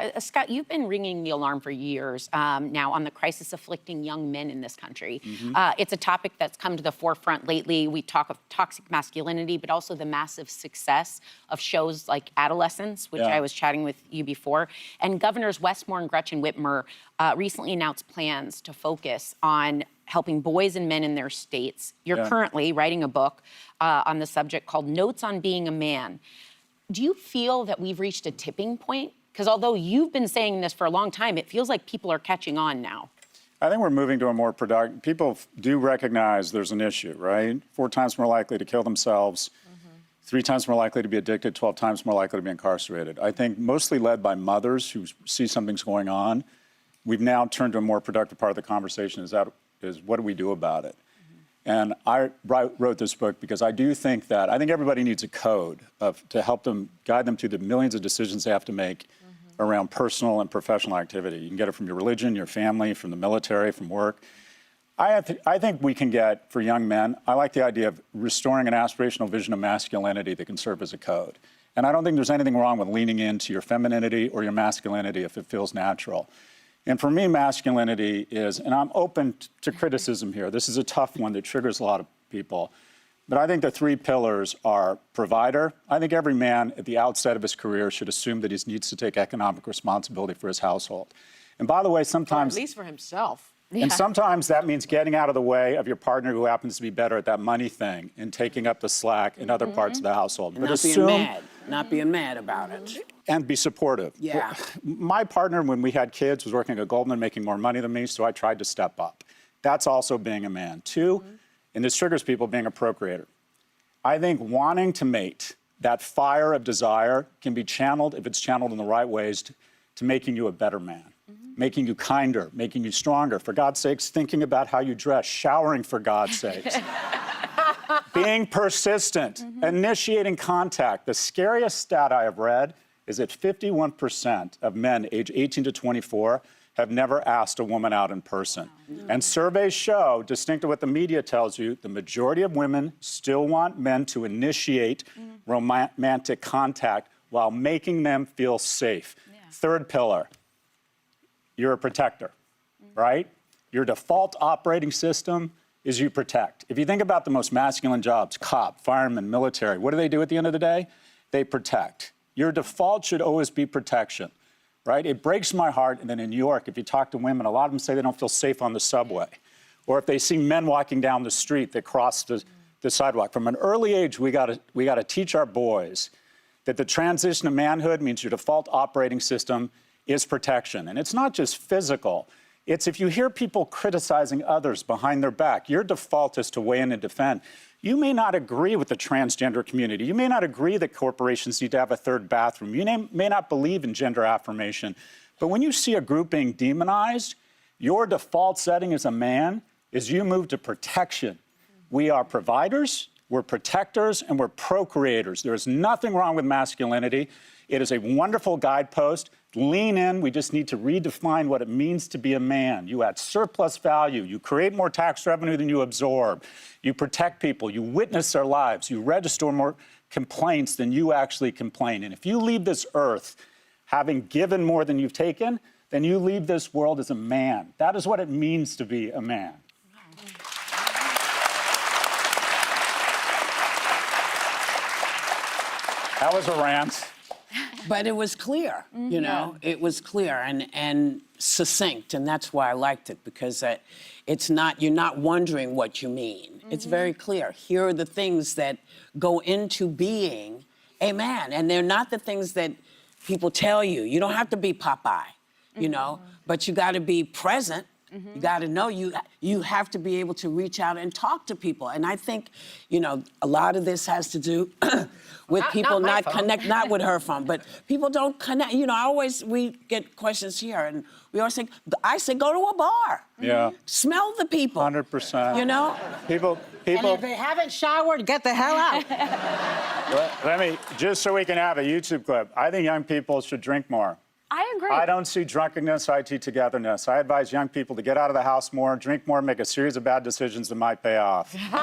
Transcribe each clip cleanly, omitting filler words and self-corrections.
Yeah, Scott, you've been ringing the alarm for years now on the crisis afflicting young men in this country. It's a topic that's come to the forefront lately. We talk of toxic masculinity, but also the massive success of shows like Adolescence, which I was chatting with you before. And Governors Westmore and Gretchen Whitmer recently announced plans to focus on helping boys and men in their states. You're currently writing a book on the subject called Notes on Being a Man. Do you feel that we've reached a tipping point? Because although you've been saying this for a long time, it feels like people are catching on now. I think we're moving to a more productive... People do recognize there's an issue, right? 4 times more likely to kill themselves, 3 times more likely to be addicted, 12 times more likely to be incarcerated. I think mostly led by mothers who see something's going on. We've now turned to a more productive part of the conversation is what do we do about it? And I wrote this book because I do think that, I think everybody needs a code to help them, guide them through the millions of decisions they have to make around personal and professional activity. You can get it from your religion, your family, from the military, from work. I think we can get, for young men, I like the idea of restoring an aspirational vision of masculinity that can serve as a code. And I don't think there's anything wrong with leaning into your femininity or your masculinity if it feels natural. And for me, masculinity is, and I'm open to criticism here, this is a tough one that triggers a lot of people, but I think the 3 pillars are provider. I think every man at the outset of his career should assume that he needs to take economic responsibility for his household. And by the way, sometimes... Or at least for himself. And sometimes that means getting out of the way of your partner who happens to be better at that money thing and taking up the slack in other parts of the household. And but assume... Not being mad about it. And be supportive. Yeah. My partner, when we had kids, was working at Goldman, making more money than me, so I tried to step up. That's also being a man. 2, and this triggers people, being a procreator. I think wanting to mate, that fire of desire, can be channeled, if it's channeled in the right ways, to making you a better man, making you kinder, making you stronger. For God's sakes, thinking about how you dress, showering for God's sakes. Being persistent, initiating contact. The scariest stat I have read is that 51% of men age 18 to 24 have never asked a woman out in person. And surveys show, distinct to what the media tells you, the majority of women still want men to initiate romantic contact while making them feel safe. 3rd pillar, you're a protector, right? Your default operating system is you protect. If you think about the most masculine jobs, cop, fireman, military, what do they do at the end of the day? They protect. Your default should always be protection, right? It breaks my heart, and then in New York, if you talk to women, a lot of them say they don't feel safe on the subway. Or if they see men walking down the street that cross the sidewalk. From an early age, we gotta teach our boys that the transition to manhood means your default operating system is protection. And it's not just physical. It's if you hear people criticizing others behind their back, your default is to weigh in and defend. You may not agree with the transgender community. You may not agree that corporations need to have a 3rd bathroom. You may not believe in gender affirmation. But when you see a group being demonized, your default setting as a man is you move to protection. We are providers, we're protectors, and we're procreators. There is nothing wrong with masculinity. It is a wonderful guidepost. Lean in. We just need to redefine what it means to be a man. You add surplus value. You create more tax revenue than you absorb. You protect people. You witness their lives. You register more complaints than you actually complain. And if you leave this earth having given more than you've taken, then you leave this world as a man. That is what it means to be a man. That was a rant. But it was clear, you know, it was clear and succinct, and that's why I liked it, because it's not, you're not wondering what you mean. It's very clear. Here are the things that go into being a man, and they're not the things that people tell you. You don't have to be Popeye, you know, but you got to be present. You got to know you have to be able to reach out and talk to people. And I think, you know, a lot of this has to do with people not with her phone, but people don't connect. You know, we get questions here, and we always say, I say, go to a bar. Yeah. Smell the people. 100%. You know? People. And if they haven't showered, get the hell out. Let me, just so we can have a YouTube clip, I think young people should drink more. I agree. I don't see drunkenness, I see togetherness. I advise young people to get out of the house more, drink more, make a series of bad decisions that might pay off. When you're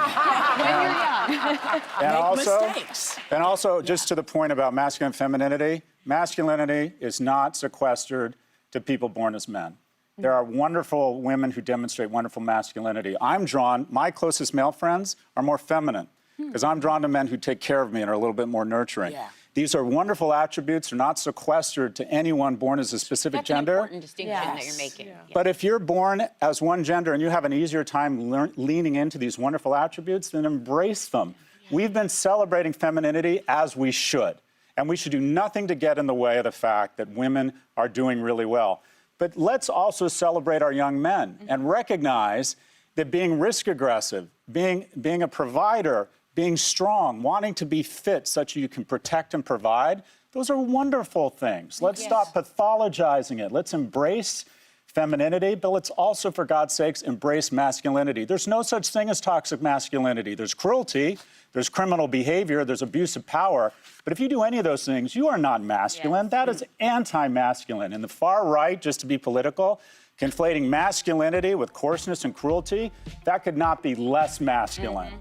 young. Make mistakes. And also, just to the point about masculine femininity, masculinity is not sequestered to people born as men. There are wonderful women who demonstrate wonderful masculinity. My closest male friends are more feminine because I'm drawn to men who take care of me and are a little bit more nurturing. Yeah. These are wonderful attributes. They're not sequestered to anyone born as a specific That's gender. an important distinction that you're making. Yeah. But if you're born as one gender and you have an easier time leaning into these wonderful attributes, then embrace them. We've been celebrating femininity as we should. And we should do nothing to get in the way of the fact that women are doing really well. But let's also celebrate our young men and recognize that being risk aggressive, being a provider, being strong, wanting to be fit such that you can protect and provide, those are wonderful things. Let's stop pathologizing it. Let's embrace femininity, but let's also, for God's sakes, embrace masculinity. There's no such thing as toxic masculinity. There's cruelty, there's criminal behavior, there's abuse of power. But if you do any of those things, you are not masculine. That is anti-masculine. And the far right, just to be political, conflating masculinity with coarseness and cruelty, that could not be less masculine.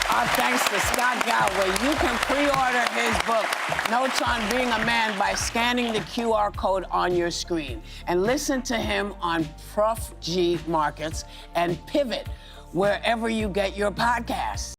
Our thanks to Scott Galloway. You can pre-order his book, Notes on Being a Man, by scanning the QR code on your screen. And listen to him on Prof G Markets and Pivot, wherever you get your podcasts.